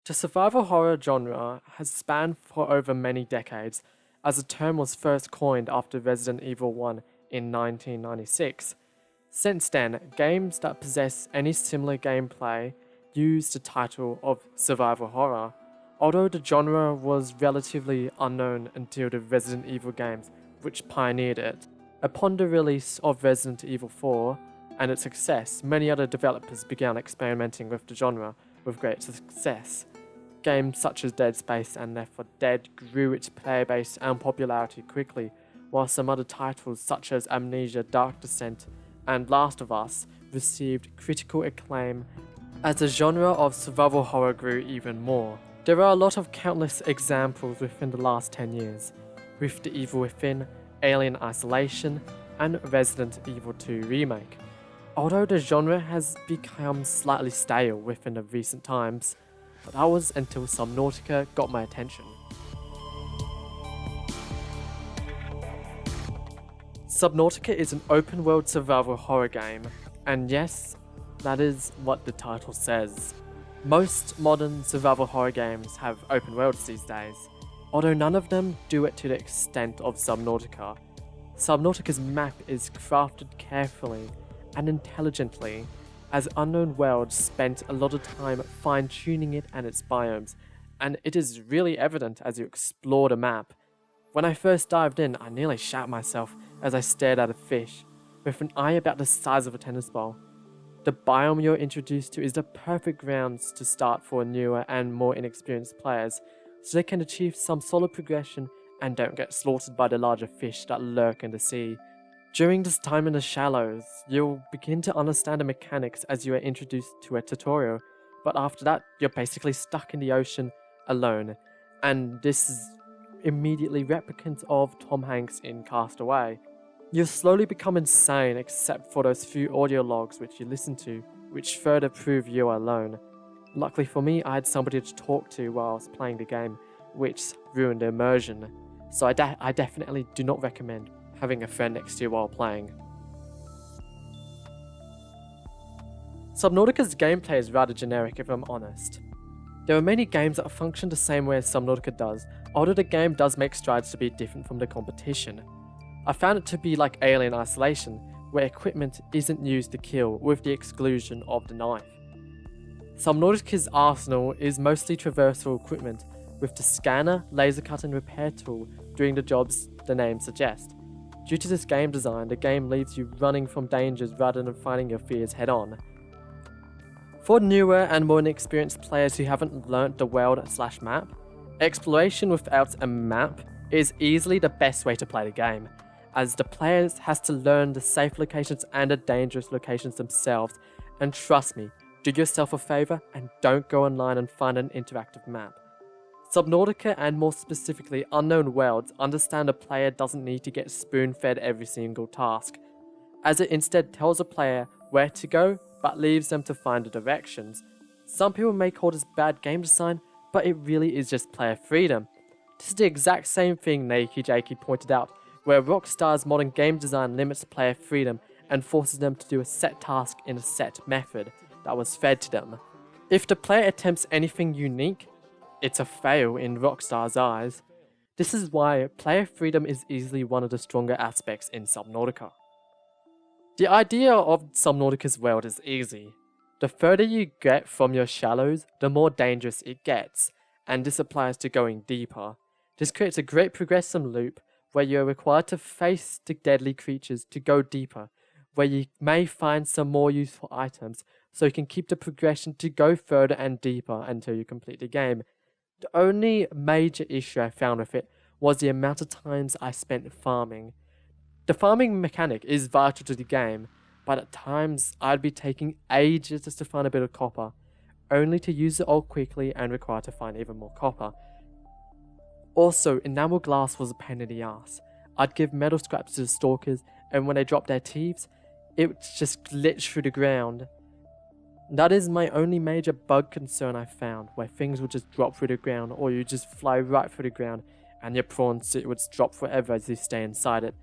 The survival horror genre has spanned for over many decades, as the term was first coined after Resident Evil 1 in 1996. Since then, games that possess any similar gameplay use the title of survival horror, although the genre was relatively unknown until the Resident Evil games, which pioneered it. Upon the release of Resident Evil 4 and its success, many other developers began experimenting with the genre with great success. Games such as Dead Space and Left 4 Dead grew its player base and popularity quickly, while some other titles such as Amnesia, Dark Descent, and Last of Us received critical acclaim as the genre of survival horror grew even more. There are a lot of countless examples within the last 10 years, with The Evil Within, Alien Isolation, and Resident Evil 2 Remake. Although the genre has become slightly stale within the recent times, but that was until Subnautica got my attention. Subnautica is an open-world survival horror game, and yes, that is what the title says. Most modern survival horror games have open worlds these days, although none of them do it to the extent of Subnautica. Subnautica's map is crafted carefully and intelligently, as Unknown Worlds spent a lot of time fine-tuning it and its biomes, and it is really evident as you explore the map. When I first dived in, I nearly shat myself as I stared at a fish, with an eye about the size of a tennis ball. The biome you're introduced to is the perfect grounds to start for newer and more inexperienced players, so they can achieve some solid progression and don't get slaughtered by the larger fish that lurk in the sea. During this time in the shallows, you'll begin to understand the mechanics as you are introduced to a tutorial, but after that, you're basically stuck in the ocean alone, and this is immediately replicant of Tom Hanks in Cast Away. You'll slowly become insane except for those few audio logs which you listen to, which further prove you are alone. Luckily for me, I had somebody to talk to while I was playing the game, which ruined the immersion, so I definitely do not recommend having a friend next to you while playing. Subnautica's gameplay is rather generic if I'm honest. There are many games that function the same way as Subnautica does, although the game does make strides to be different from the competition. I found it to be like Alien Isolation, where equipment isn't used to kill with the exclusion of the knife. Subnautica's arsenal is mostly traversal equipment, with the scanner, laser cut and repair tool doing the jobs the name suggests. Due to this game design, the game leaves you running from dangers rather than fighting your fears head on. For newer and more inexperienced players who haven't learnt the world/map, exploration without a map is easily the best way to play the game, as the player has to learn the safe locations and the dangerous locations themselves, and trust me, do yourself a favour and don't go online and find an interactive map. Subnautica, and more specifically Unknown Worlds, understand a player doesn't need to get spoon-fed every single task, as it instead tells a player where to go but leaves them to find the directions. Some people may call this bad game design, but it really is just player freedom. This is the exact same thing Nakey Jakey pointed out, where Rockstar's modern game design limits player freedom and forces them to do a set task in a set method that was fed to them. If the player attempts anything unique, it's a fail in Rockstar's eyes. This is why player freedom is easily one of the stronger aspects in Subnautica. The idea of Subnautica's world is easy. The further you get from your shallows, the more dangerous it gets, and this applies to going deeper. This creates a great progressive loop where you're required to face the deadly creatures to go deeper, where you may find some more useful items, so you can keep the progression to go further and deeper until you complete the game. The only major issue I found with it was the amount of times I spent farming. The farming mechanic is vital to the game, but at times I'd be taking ages just to find a bit of copper, only to use it all quickly and require to find even more copper. Also, enamel glass was a pain in the ass. I'd give metal scraps to the stalkers, and when they dropped their teeth, it would just glitch through the ground. That is my only major bug concern I found, where things would just drop through the ground, or you just fly right through the ground, and your prawn suit would drop forever as you stay inside it.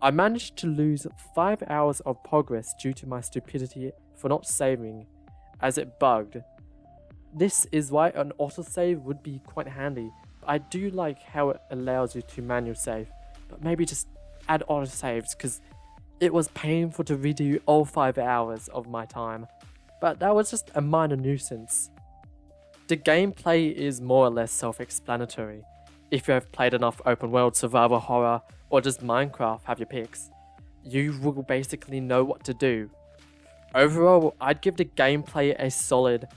I managed to lose 5 hours of progress due to my stupidity for not saving, as it bugged. This is why an autosave would be quite handy. I do like how it allows you to manual save, but maybe just add autosaves because it was painful to redo all 5 hours of my time. But that was just a minor nuisance. The gameplay is more or less self-explanatory. If you have played enough open world survival horror or just Minecraft, have your picks, you will basically know what to do. Overall, I'd give the gameplay a solid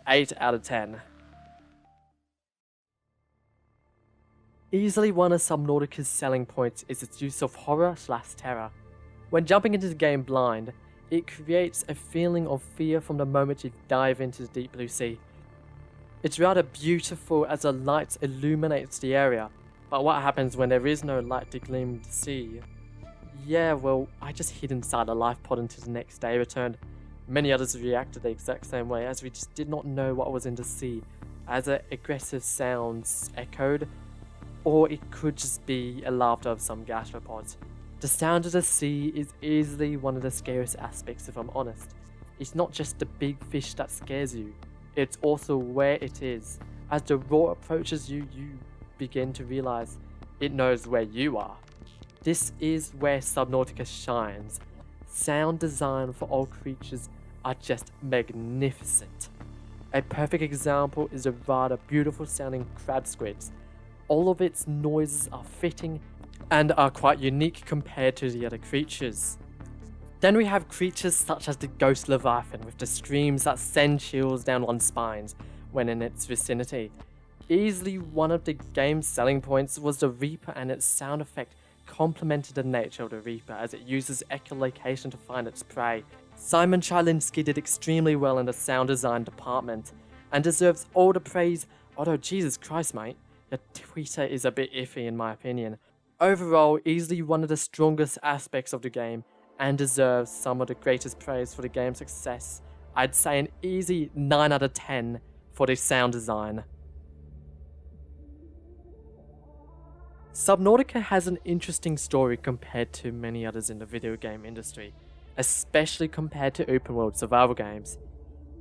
8 out of 10. Easily one of Subnautica's selling points is its use of horror/terror. When jumping into the game blind, it creates a feeling of fear from the moment you dive into the deep blue sea. It's rather beautiful as the light illuminates the area, but what happens when there is no light to gleam the sea? Yeah, well, I just hid inside a life pod until the next day returned. Many others reacted the exact same way, as we just did not know what was in the sea, as aggressive sounds echoed, or it could just be a laughter of some gastropods. The sound of the sea is easily one of the scariest aspects, if I'm honest. It's not just the big fish that scares you, it's also where it is. As the roar approaches you, you begin to realize it knows where you are. This is where Subnautica shines. Sound design for all creatures are just magnificent. A perfect example is the rather beautiful sounding crab squids. All of its noises are fitting and are quite unique compared to the other creatures. Then we have creatures such as the ghost Leviathan with the screams that send chills down one's spines when in its vicinity. Easily one of the game's selling points was the Reaper, and its sound effect complemented the nature of the Reaper as it uses echolocation to find its prey. Simon Chylinski did extremely well in the sound design department and deserves all the praise, although Jesus Christ mate, the tweeter is a bit iffy in my opinion. Overall, easily one of the strongest aspects of the game and deserves some of the greatest praise for the game's success. I'd say an easy 9 out of 10 for the sound design. Subnautica has an interesting story compared to many others in the video game industry, especially compared to open world survival games.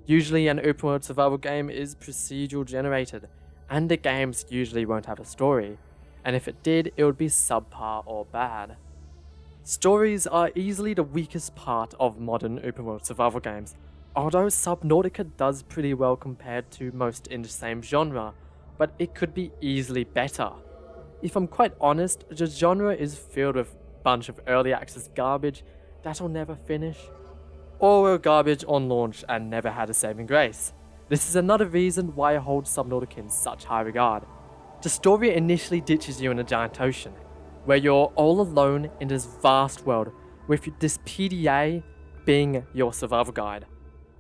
Usually an open world survival game is procedural generated, and the games usually won't have a story, and if it did, it would be subpar or bad. Stories are easily the weakest part of modern open world survival games, although Subnautica does pretty well compared to most in the same genre, but it could be easily better. If I'm quite honest, the genre is filled with a bunch of early access garbage that'll never finish, or were garbage on launch and never had a saving grace. This is another reason why I hold Subnautica in such high regard. The story initially ditches you in a giant ocean, where you're all alone in this vast world, with this PDA being your survival guide.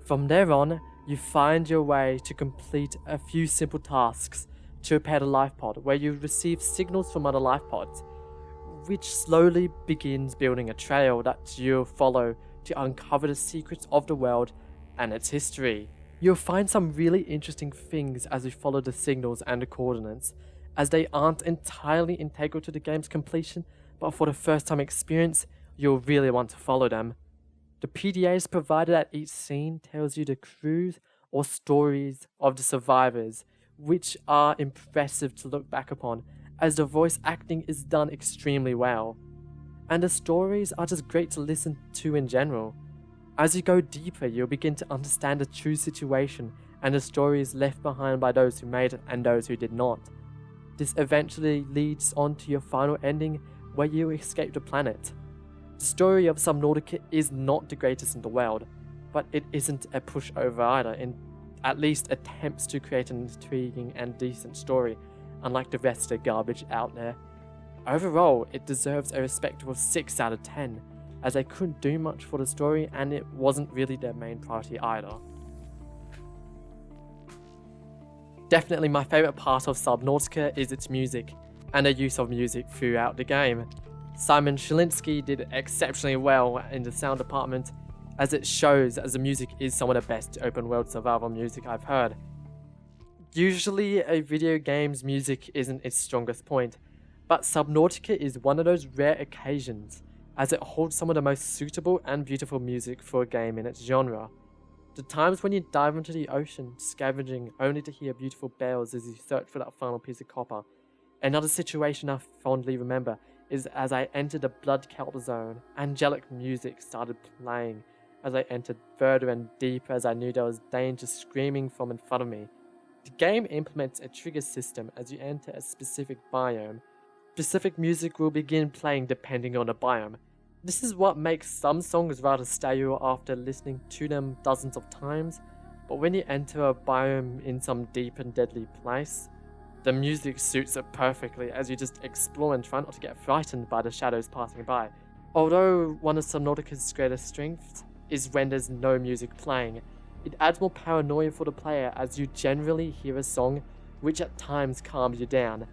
From there on, you find your way to complete a few simple tasks to repair the life pod, where you receive signals from other life pods, which slowly begins building a trail that you'll follow to uncover the secrets of the world and its history. You'll find some really interesting things as you follow the signals and the coordinates, as they aren't entirely integral to the game's completion, but for the first time experience, you'll really want to follow them. The PDAs provided at each scene tells you the crews or stories of the survivors, which are impressive to look back upon, as the voice acting is done extremely well. And the stories are just great to listen to in general. As you go deeper, you'll begin to understand the true situation and the stories left behind by those who made it and those who did not. This eventually leads on to your final ending, where you escape the planet. The story of Subnautica is not the greatest in the world, but it isn't a pushover either, in at least attempts to create an intriguing and decent story, unlike the rest of the garbage out there. Overall, it deserves a respectable 6 out of 10, as they couldn't do much for the story and it wasn't really their main priority either. Definitely my favourite part of Subnautica is its music, and the use of music throughout the game. Simon Chylinski did exceptionally well in the sound department, as it shows as the music is some of the best open world survival music I've heard. Usually a video game's music isn't its strongest point, but Subnautica is one of those rare occasions, as it holds some of the most suitable and beautiful music for a game in its genre. The times when you dive into the ocean, scavenging only to hear beautiful bells as you search for that final piece of copper. Another situation I fondly remember is as I entered the blood kelp zone, angelic music started playing as I entered further and deeper as I knew there was danger screaming from in front of me. The game implements a trigger system as you enter a specific biome. Specific music will begin playing depending on the biome. This is what makes some songs rather stale after listening to them dozens of times, but when you enter a biome in some deep and deadly place, the music suits it perfectly as you just explore and try not to get frightened by the shadows passing by. Although one of Subnautica's greatest strengths is when there's no music playing, it adds more paranoia for the player as you generally hear a song which at times calms you down.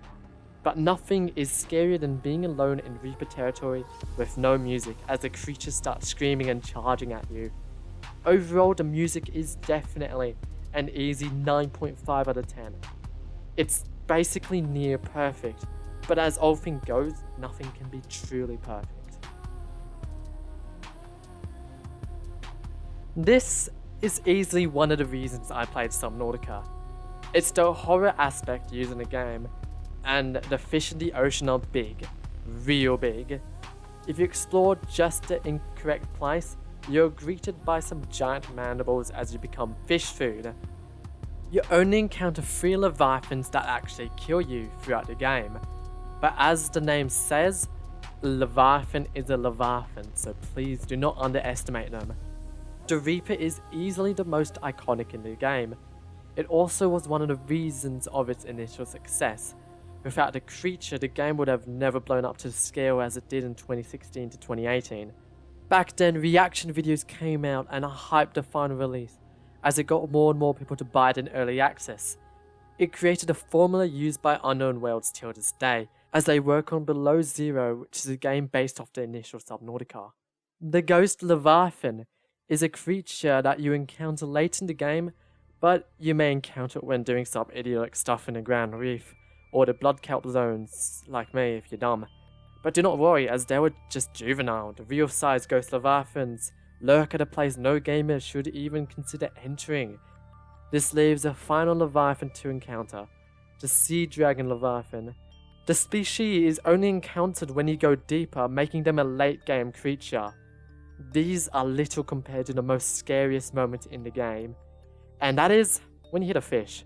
But nothing is scarier than being alone in Reaper territory with no music as the creatures start screaming and charging at you. Overall, the music is definitely an easy 9.5 out of 10. It's basically near perfect, but as all things goes, nothing can be truly perfect. This is easily one of the reasons I played Subnautica. It's the horror aspect used in the game, and the fish in the ocean are big, real big. If you explore just the incorrect place, you're greeted by some giant mandibles as you become fish food. You only encounter 3 Leviathans that actually kill you throughout the game, but as the name says, Leviathan is a Leviathan, so please do not underestimate them. The Reaper is easily the most iconic in the game. It also was one of the reasons of its initial success. Without the creature, the game would have never blown up to the scale as it did in 2016 to 2018. Back then, reaction videos came out and hyped the final release, as it got more and more people to buy it in early access. It created a formula used by Unknown Worlds till this day, as they work on Below Zero, which is a game based off the initial Subnautica. The Ghost Leviathan is a creature that you encounter late in the game, but you may encounter it when doing some idiotic stuff in the Grand Reef, or the blood kelp zones, like me if you're dumb. But do not worry, as they were just juvenile. The real size Ghost Leviathans lurk at a place no gamer should even consider entering. This leaves a final Leviathan to encounter, the Sea Dragon Leviathan. The species is only encountered when you go deeper, making them a late game creature. These are little compared to the most scariest moment in the game, and that is when you hit a fish.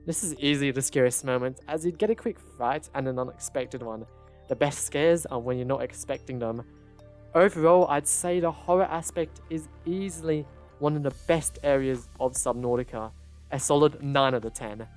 This is easily the scariest moment, as you'd get a quick fright and an unexpected one. The best scares are when you're not expecting them. Overall, I'd say the horror aspect is easily one of the best areas of Subnautica, a solid 9 out of 10.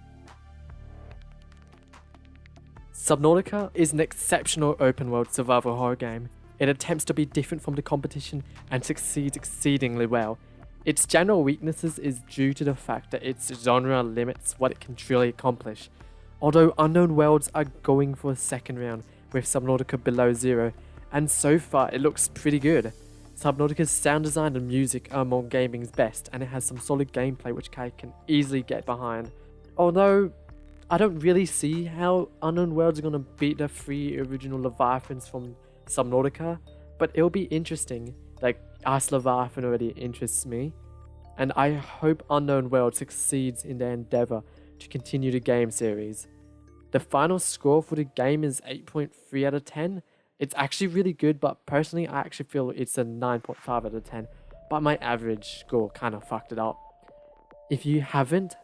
Subnautica is an exceptional open-world survival horror game. It attempts to be different from the competition and succeeds exceedingly well. Its general weaknesses is due to the fact that its genre limits what it can truly accomplish. Although Unknown Worlds are going for a second round with Subnautica Below Zero, and so far it looks pretty good. Subnautica's sound design and music are among gaming's best, and it has some solid gameplay which I can easily get behind. Although, I don't really see how Unknown Worlds are going to beat the 3 original Leviathans from Subnautica, but it'll be interesting. Like, Ice Leviathan already interests me, and I hope Unknown World succeeds in their endeavour to continue the game series. The final score for the game is 8.3 out of 10. It's actually really good, but personally I actually feel it's a 9.5 out of 10, but my average score kind of fucked it up. If you haven't,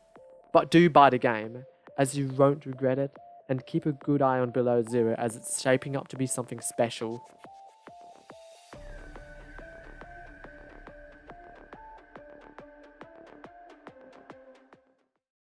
but do buy the game, as you won't regret it, and keep a good eye on Below Zero as it's shaping up to be something special.